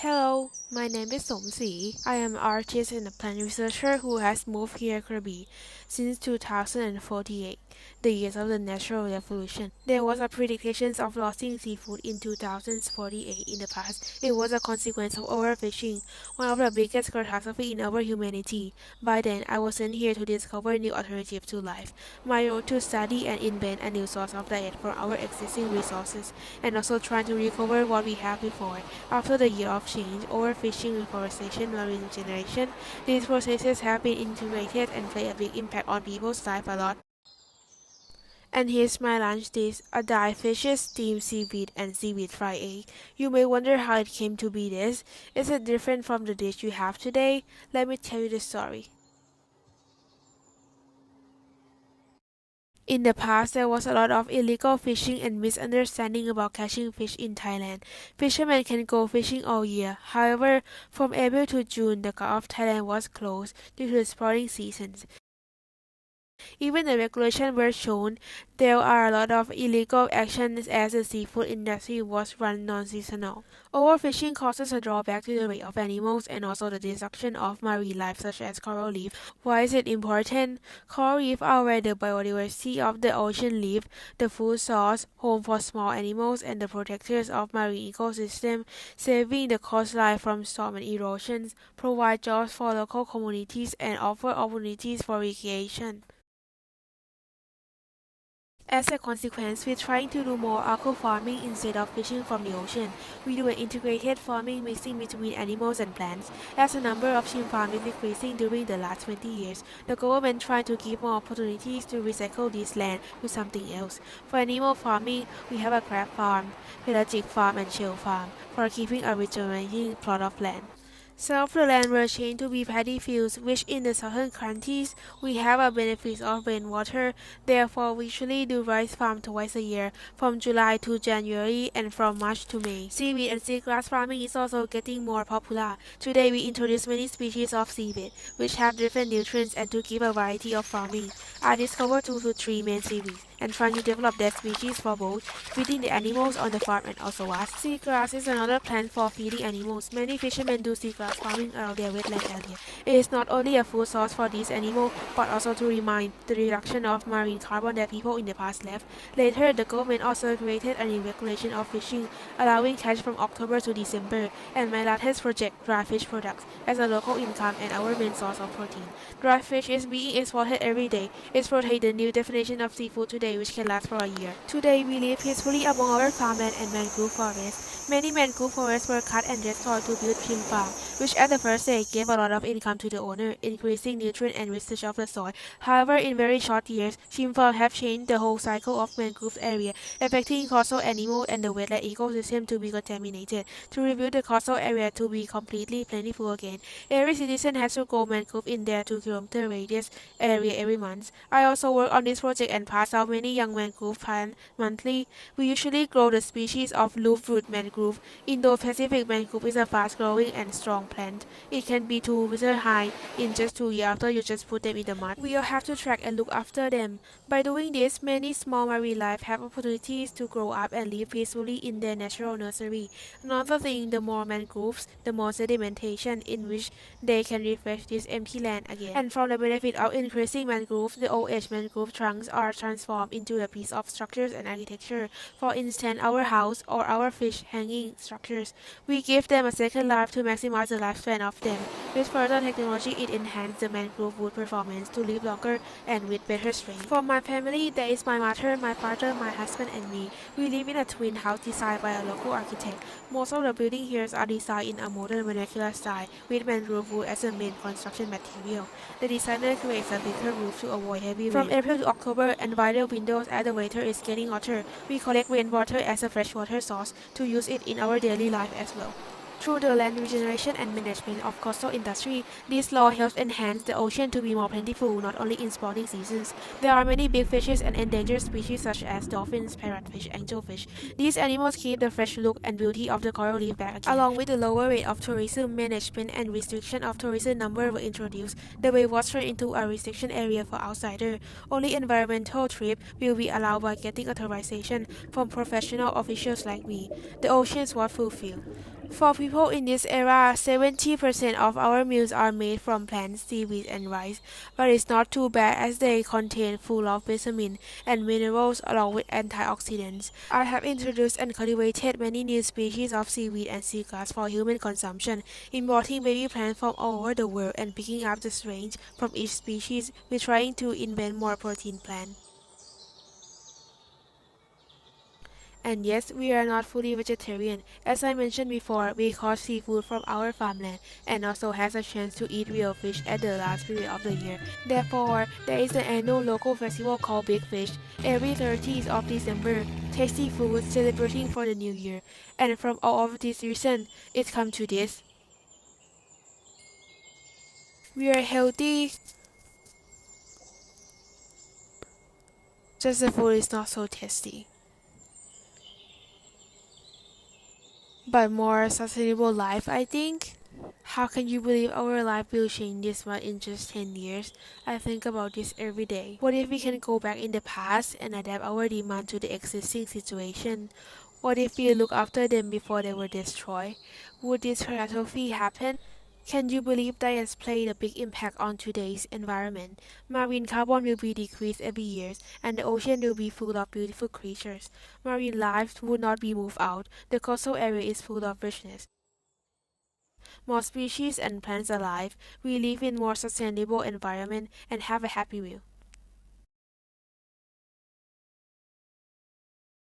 Hello, my name is Somsi. I am an artist and a plant researcher who has moved here Krabi since 2048, the years of the Natural Revolution. There was a prediction of losing seafood in 2048 in the past. It was a consequence of overfishing, one of the biggest catastrophes in our humanity. By then, I was sent here to discover new alternatives to life. My role to study and invent a new source of diet for our existing resources, and also trying to recover what we have before. After the year of change, overfishing, reforestation, marine regeneration, these processes have been integrated and play a big impact on people's life a lot. And here's my lunch dish, a dyed fishes, steamed seaweed, and seaweed fried egg. You may wonder how it came to be this. Is it different from the dish you have today? Let me tell you the story. In the past, there was a lot of illegal fishing and misunderstanding about catching fish in Thailand. Fishermen can go fishing all year. However, from April to June, the Gulf of Thailand was closed due to the spawning seasons. Even the regulations were shown, there are a lot of illegal actions as the seafood industry was run non-seasonal. Overfishing causes a drawback to the rate of animals and also the destruction of marine life such as coral reef. Why is it important? Coral reef are where the biodiversity of the ocean live, the food source, home for small animals, and the protectors of marine ecosystem, saving the coastline from storm and erosions, provide jobs for local communities, and offer opportunities for recreation. As a consequence, we're trying to do more aqua farming instead of fishing from the ocean. We do an integrated farming mixing between animals and plants. As the number of shrimp farms is decreasing during the last 20 years, the government trying to give more opportunities to recycle this land to something else. For animal farming, we have a crab farm, pelagic farm, and shell farm for keeping a regenerating plot of land. Some of the land were changed to be paddy fields, which in the southern counties we have a benefit of rainwater. Therefore, we usually do rice farm twice a year, from July to January and from March to May. Seaweed and seagrass farming is also getting more popular. Today, we introduce many species of seaweed, which have different nutrients and to give a variety of farming. I discovered 2 to 3 main seaweeds and trying to develop that species for both feeding the animals on the farm and also us. Seagrass is another plant for feeding animals. Many fishermen do seagrass farming around their wetland area. It is not only a food source for these animals, but also to remind the reduction of marine carbon that people in the past left. Later, the government also created a new regulation of fishing, allowing catch from October to December, and my latest project, dry fish products, as a local income and our main source of protein. Dry fish is being exported every day. It's protein the new definition of seafood today, which can last for a year. Today, we live peacefully among our farmland and mangrove forests. Many mangrove forests were cut and destroyed to build shrimp farm, which at the first stage gave a lot of income to the owner, increasing nutrient and usage of the soil. However, in very short years, shrimp farms have changed the whole cycle of mangrove area, affecting coastal animals and the wetland ecosystem to be contaminated. To rebuild the coastal area to be completely plentiful again, every citizen has to grow mangrove in their 2 kilometer radius area every month. I also work on this project and pass out many young mangrove plants monthly. We usually grow the species of loop-root mangrove. Indo-Pacific mangrove is a fast-growing and strong plant. It can be 2 meters high in just 2 years after you just put them in the mud. We all have to track and look after them. By doing this, many small marine life have opportunities to grow up and live peacefully in their natural nursery. Another thing, the more mangroves, the more sedimentation in which they can refresh this empty land again. And from the benefit of increasing mangroves, the old-age mangrove trunks are transformed into a piece of structures and architecture. For instance, our house or our fish hanging structures. We give them a second life to maximize the lifespan of them. With further technology, it enhances the mangrove wood performance to live longer and with better strength. For my family, there is my mother, my father, my husband, and me. We live in a twin house designed by a local architect. Most of the buildings here are designed in a modern vernacular style, with mangrove wood as the main construction material. The designer creates a bigger roof to avoid heavy rain. From April to October, and wider windows as the weather is getting hotter, we collect rainwater as a freshwater source to use it in our daily life as well. Through the land regeneration and management of coastal industry, this law helps enhance the ocean to be more plentiful, not only in spawning seasons. There are many big fishes and endangered species such as dolphins, parrotfish, angelfish. These animals keep the fresh look and beauty of the coral reef back again. Along with the lower rate of tourism, management and restriction of tourism number were introduced. The bay was turned into a restriction area for outsiders. Only environmental trips will be allowed by getting authorization from professional officials like me. The oceans was fulfilled. For people in this era, 70% of our meals are made from plants, seaweed, and rice, but it's not too bad as they contain full of vitamin and minerals along with antioxidants. I have introduced and cultivated many new species of seaweed and seagrass for human consumption, importing baby plants from all over the world and picking up the strains from each species. We're trying to invent more protein plants. And yes, we are not fully vegetarian. As I mentioned before, we caught seafood from our farmland and also has a chance to eat real fish at the last period of the year. Therefore, there is an annual local festival called Big Fish every 30th of December. Tasty food celebrating for the new year. And from all of these reasons, it comes to this. We are healthy, just the food is not so tasty. But more sustainable life, I think. How can you believe our life will change this much in just 10 years? I think about this every day. What if we can go back in the past and adapt our demand to the existing situation? What if we look after them before they were destroyed? Would this catastrophe happen? Can you believe that has played a big impact on today's environment? Marine carbon will be decreased every year, and the ocean will be full of beautiful creatures. Marine life would not be moved out. The coastal area is full of richness. More species and plants alive. We live in more sustainable environment and have a happy meal.